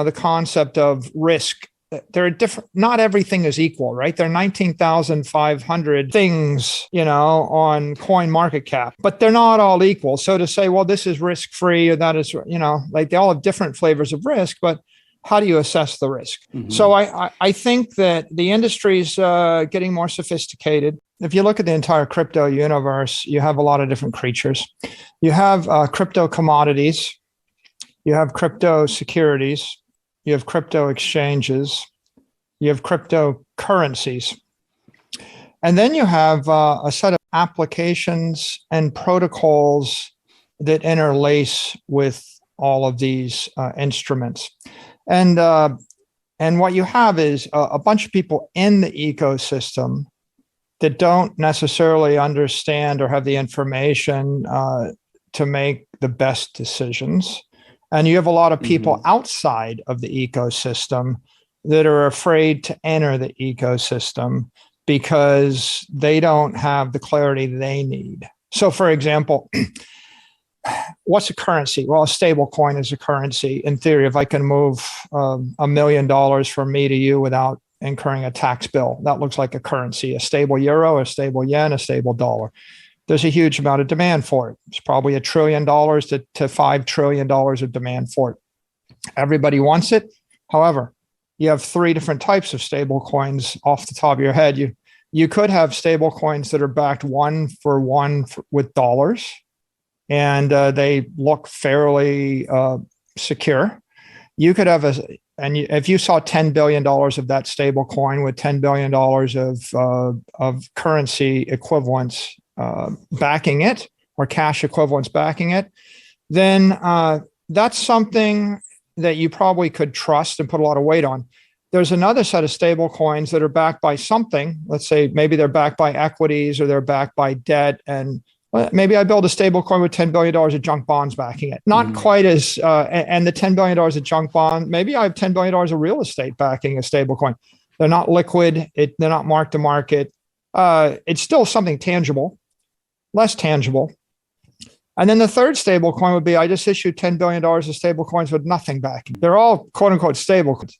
the concept of risk. There are different, not everything is equal, right? There are 19,500 things, on coin market cap, but they're not all equal. So to say, well, this is risk-free or that is, like they all have different flavors of risk, but how do you assess the risk? Mm-hmm. So I think that the industry is getting more sophisticated. If you look at the entire crypto universe, you have a lot of different creatures. You have crypto commodities, you have crypto securities, you have crypto exchanges, you have cryptocurrencies. And then you have a set of applications and protocols that interlace with all of these instruments. And what you have is a bunch of people in the ecosystem that don't necessarily understand or have the information to make the best decisions. And you have a lot of people outside of the ecosystem that are afraid to enter the ecosystem because they don't have the clarity they need. So for example, what's a currency? Well, a stable coin is a currency. In theory, if I can move $1 million from me to you without incurring a tax bill, that looks like a currency, a stable euro, a stable yen, a stable dollar. There's a huge amount of demand for it. It's probably $1 trillion to $5 trillion of demand for it. Everybody wants it. However, you have 3 different types of stable coins off the top of your head. You could have stable coins that are backed one for one with dollars, and they look fairly secure. You could have if you saw $10 billion of that stable coin with $10 billion of currency equivalents backing it, or cash equivalents backing it, then that's something that you probably could trust and put a lot of weight on. There's another set of stable coins that are backed by something. Let's say maybe they're backed by equities or they're backed by debt, and maybe I build a stable coin with $10 billion of junk bonds backing it. Not quite as, and the $10 billion of junk bond, maybe I have $10 billion of real estate backing a stable coin. They're not liquid. They're not marked to market. It's still something tangible, less tangible. And then the third stable coin would be, I just issued $10 billion of stable coins with nothing backing. They're all quote unquote stable coins.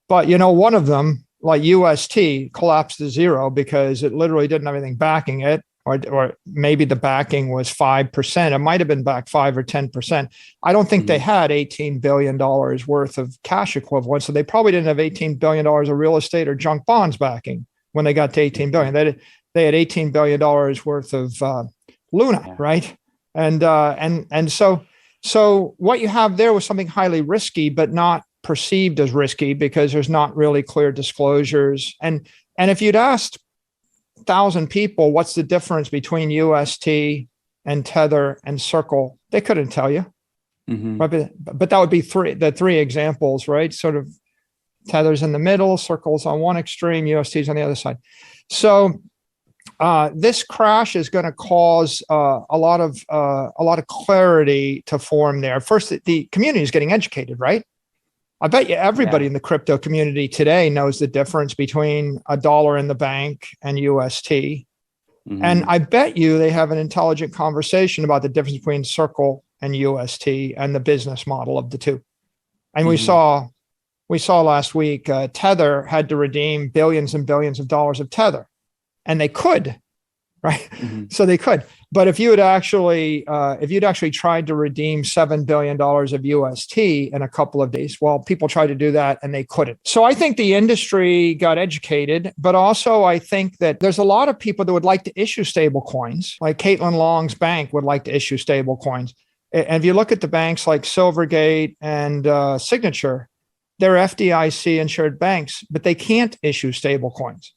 But one of them, like UST, collapsed to zero because it literally didn't have anything backing it. Or maybe the backing was 5%. It might have been back 5 or 10%. I don't think they had $18 billion worth of cash equivalents. So they probably didn't have $18 billion of real estate or junk bonds backing when they got to 18 billion. They had $18 billion worth of Luna, right? And so what you have there was something highly risky, but not perceived as risky because there's not really clear disclosures. And if you'd asked 1,000 people, what's the difference between UST and Tether and Circle? They couldn't tell you. Right? But that would be the three examples, right? Sort of Tether's in the middle, Circle's on one extreme, UST's on the other side. So this crash is going to cause a lot of clarity to form there. First, the community is getting educated, right? I bet you everybody in the crypto community today knows the difference between a dollar in the bank and UST. And I bet you they have an intelligent conversation about the difference between Circle and UST and the business model of the two. And we saw last week, Tether had to redeem billions and billions of dollars of Tether, and they could, right? So they could. But if you'd actually tried to redeem $7 billion of UST in a couple of days, well, people tried to do that and they couldn't. So I think the industry got educated, but also I think that there's a lot of people that would like to issue stable coins, like Caitlin Long's bank would like to issue stable coins. And if you look at the banks like Silvergate and Signature, they're FDIC insured banks, but they can't issue stable coins.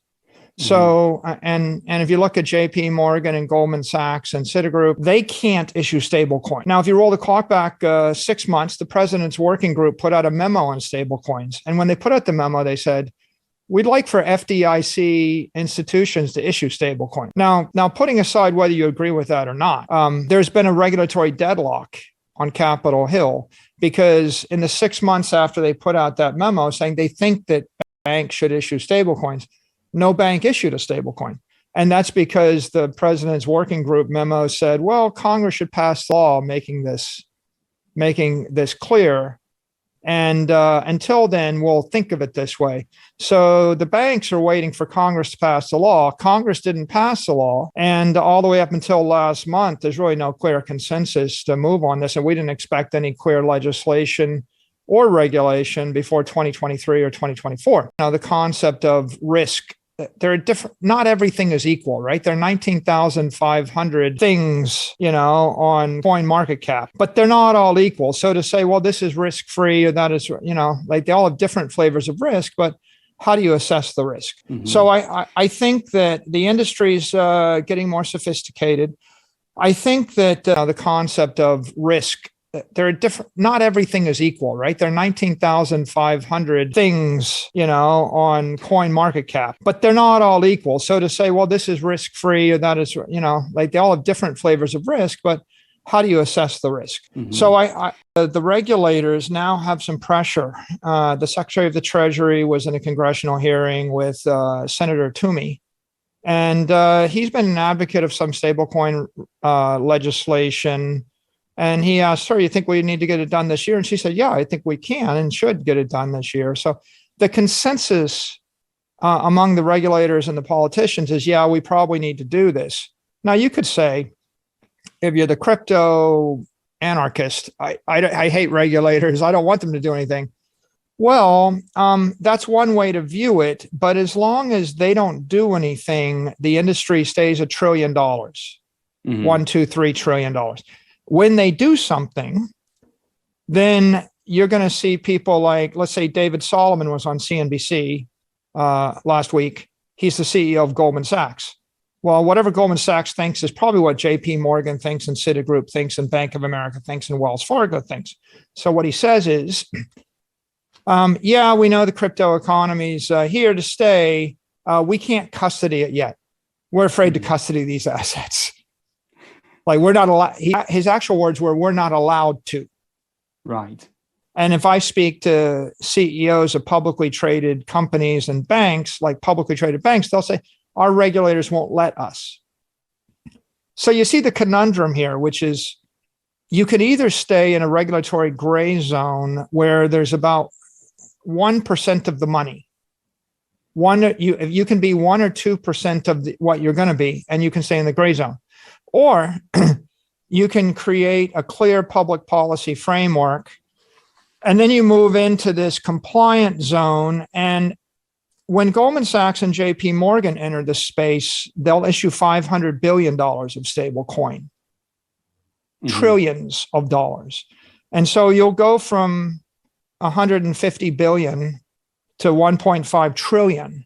So, and if you look at JP Morgan and Goldman Sachs and Citigroup, they can't issue stablecoin. Now, if you roll the clock back 6 months, the president's working group put out a memo on stablecoins. And when they put out the memo, they said, we'd like for FDIC institutions to issue stablecoin. Now, putting aside whether you agree with that or not, there's been a regulatory deadlock on Capitol Hill because in the 6 months after they put out that memo saying they think that banks should issue stablecoins, no bank issued a stablecoin. And that's because the president's working group memo said, well, Congress should pass law making this clear. And until then, we'll think of it this way. So the banks are waiting for Congress to pass the law. Congress didn't pass the law. And all the way up until last month, there's really no clear consensus to move on this. And we didn't expect any clear legislation or regulation before 2023 or 2024. Now, the concept of risk, there are different, not everything is equal, right? There are 19,500 things, on coin market cap, but they're not all equal. So to say, well, this is risk free or that is, like they all have different flavors of risk, but how do you assess the risk? Mm-hmm. So I think that the industry is getting more sophisticated. I think that the concept of risk, there are different, not everything is equal, right? There are 19,500 things, on coin market cap, but they're not all equal. So to say, well, this is risk free or that is, like they all have different flavors of risk, but how do you assess the risk? Mm-hmm. So the regulators now have some pressure. The Secretary of the Treasury was in a congressional hearing with Senator Toomey, and he's been an advocate of some stablecoin legislation. And he asked her, you think we need to get it done this year? And she said, yeah, I think we can and should get it done this year. So the consensus among the regulators and the politicians is, yeah, we probably need to do this. Now, you could say, if you're the crypto anarchist, I hate regulators. I don't want them to do anything. Well, that's one way to view it. But as long as they don't do anything, the industry stays $1 trillion, mm-hmm. $1, $2, $3 trillion. When they do something, then you're going to see people like, let's say David Solomon was on CNBC last week. He's the CEO of Goldman Sachs. Well, whatever Goldman Sachs thinks is probably what JP Morgan thinks and Citigroup thinks and Bank of America thinks and Wells Fargo thinks. So what he says is, yeah, we know the crypto economy's here to stay. We can't custody it yet. We're afraid to custody these assets. Like we're not allowed, his actual words were, we're not allowed to. Right. And if I speak to CEOs of publicly traded companies and banks, like publicly traded banks, they'll say, our regulators won't let us. So you see the conundrum here, which is you could either stay in a regulatory gray zone where there's about 1% of the money. You can be 1 or 2% of what you're going to be, and you can stay in the gray zone. Or you can create a clear public policy framework, and then you move into this compliant zone. And when Goldman Sachs and JP Morgan enter the space, they'll issue $500 billion of stable coin, trillions of dollars. And so you'll go from 150 billion to 1.5 trillion.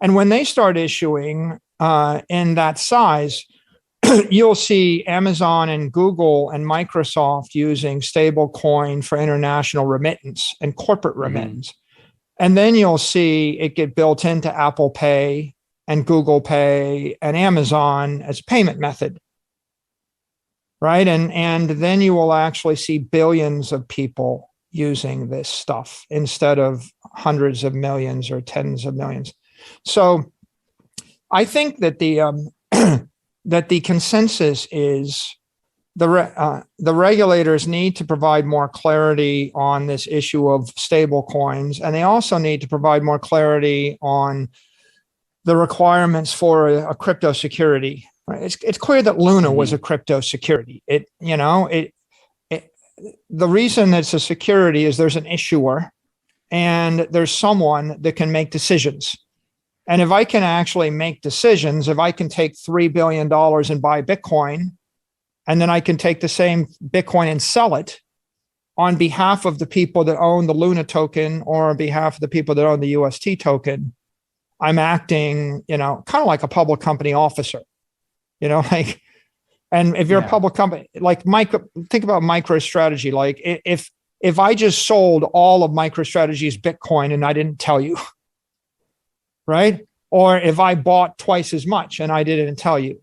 And when they start issuing in that size, you'll see Amazon and Google and Microsoft using stable coin for international remittance and corporate remittance. And then you'll see it get built into Apple Pay and Google Pay and Amazon as a payment method. Right. And then you will actually see billions of people using this stuff instead of hundreds of millions or tens of millions. So I think that the consensus is the regulators need to provide more clarity on this issue of stable coins, and they also need to provide more clarity on the requirements for a crypto security. Right? It's clear that Luna was a crypto security. The reason it's a security is there's an issuer and there's someone that can make decisions. And if I can actually make decisions, if I can take $3 billion and buy Bitcoin, and then I can take the same Bitcoin and sell it on behalf of the people that own the Luna token or on behalf of the people that own the UST token, I'm acting, kind of like a public company officer, and if you're a public company, like think about MicroStrategy. Like if I just sold all of MicroStrategy's Bitcoin and I didn't tell you, right? Or if I bought twice as much and I didn't tell you,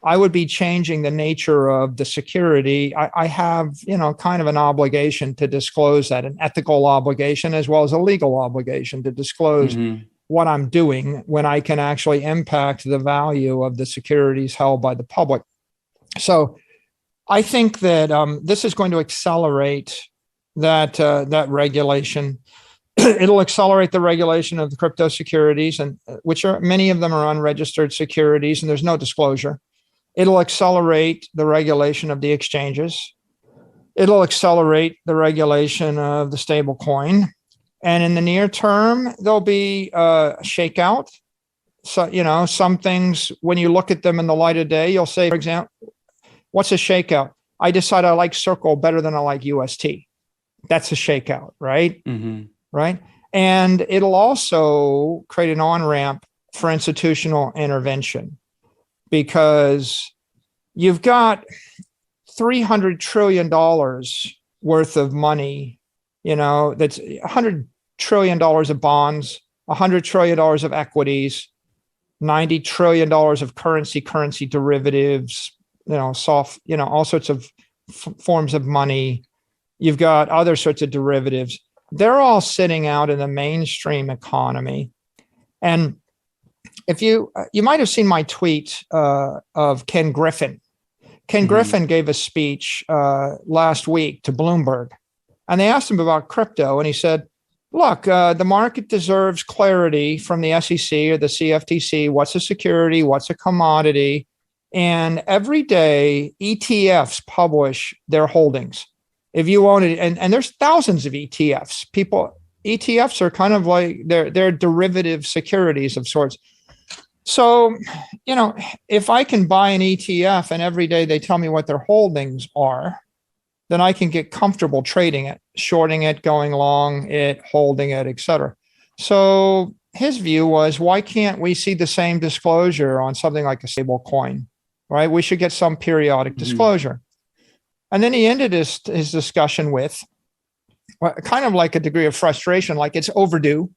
I would be changing the nature of the security. I have, kind of an obligation to disclose that, an ethical obligation as well as a legal obligation to disclose what I'm doing when I can actually impact the value of the securities held by the public. So I think that this is going to accelerate that regulation. It'll accelerate the regulation of the crypto securities, and which are many of them are unregistered securities, and there's no disclosure. It'll accelerate the regulation of the exchanges. It'll accelerate the regulation of the stable coin. And in the near term, there'll be a shakeout. So, some things, when you look at them in the light of day, you'll say, for example, what's a shakeout? I decide I like Circle better than I like UST. That's a shakeout, right? Mm-hmm. Right. And it'll also create an on-ramp for institutional intervention, because you've got $300 trillion worth of money, that's $100 trillion of bonds, $100 trillion of equities, $90 trillion of currency derivatives, all sorts of forms of money. You've got other sorts of derivatives. They're all sitting out in the mainstream economy. And if you might have seen my tweet of Ken Griffin. Ken Griffin gave a speech last week to Bloomberg, and they asked him about crypto, and he said, look, the market deserves clarity from the SEC or the CFTC. What's a security? What's a commodity? And every day, ETFs publish their holdings. If you own it, and there's thousands of ETFs. ETFs are kind of like they're derivative securities of sorts. So, if I can buy an ETF and every day they tell me what their holdings are, then I can get comfortable trading it, shorting it, going long it, holding it, et cetera. So his view was, why can't we see the same disclosure on something like a stable coin, right? We should get some periodic disclosure. And then he ended his discussion with kind of like a degree of frustration, like it's overdue,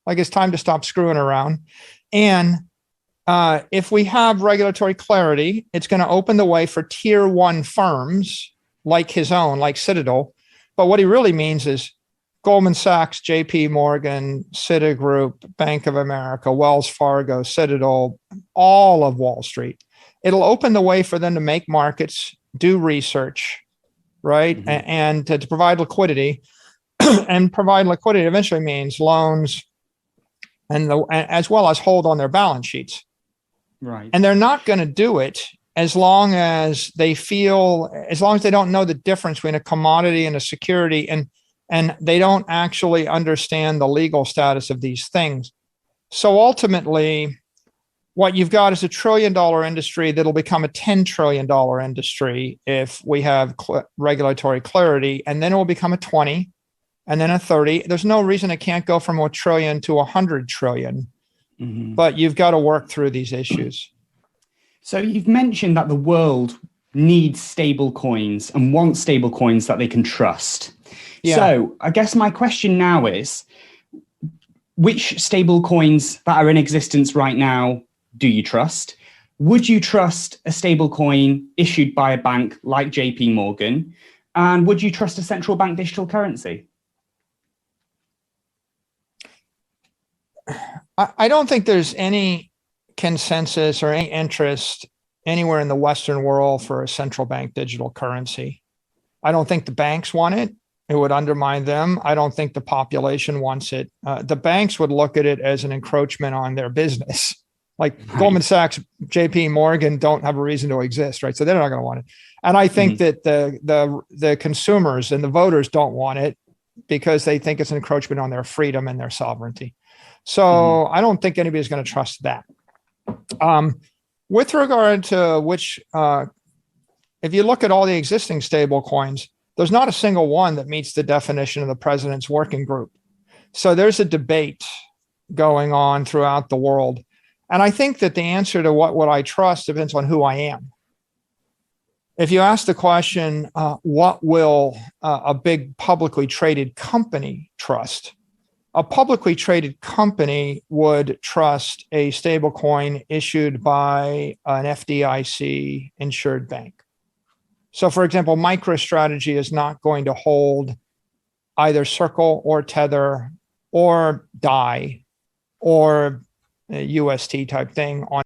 like it's time to stop screwing around. And if we have regulatory clarity, it's going to open the way for tier one firms like his own, like Citadel. But what he really means is Goldman Sachs, JP Morgan, Citigroup, Bank of America, Wells Fargo, Citadel, all of Wall Street. It'll open the way for them to make markets, do research, right? And to provide liquidity. And provide liquidity eventually means loans, and as well as hold on their balance sheets. Right. And they're not going to do it as long as they don't know the difference between a commodity and a security, and they don't actually understand the legal status of these things. So ultimately, what you've got is a $1 trillion industry that'll become a $10 trillion industry if we have regulatory clarity, and then it will become a 20, and then a 30. There's no reason it can't go from $1 trillion to $100 trillion, but you've got to work through these issues. So you've mentioned that the world needs stable coins and wants stable coins that they can trust. Yeah. So I guess my question now is, which stable coins that are in existence right now do you trust? Would you trust a stable coin issued by a bank like JP Morgan? And would you trust a central bank digital currency? I don't think there's any consensus or any interest anywhere in the Western world for a central bank digital currency. I don't think the banks want it. It would undermine them. I don't think the population wants it. The banks would look at it as an encroachment on their business. Like Goldman Sachs, JP Morgan don't have a reason to exist, right? So they're not going to want it. And I think that the consumers and the voters don't want it because they think it's an encroachment on their freedom and their sovereignty. So I don't think anybody's going to trust that. With regard to which, if you look at all the existing stable coins, there's not a single one that meets the definition of the president's working group. So there's a debate going on throughout the world. And I think that the answer to what would I trust depends on who I am. If you ask the question, what will a big publicly traded company trust? A publicly traded company would trust a stable coin issued by an FDIC insured bank. So for example, MicroStrategy is not going to hold either Circle or Tether or DAI or a UST type thing on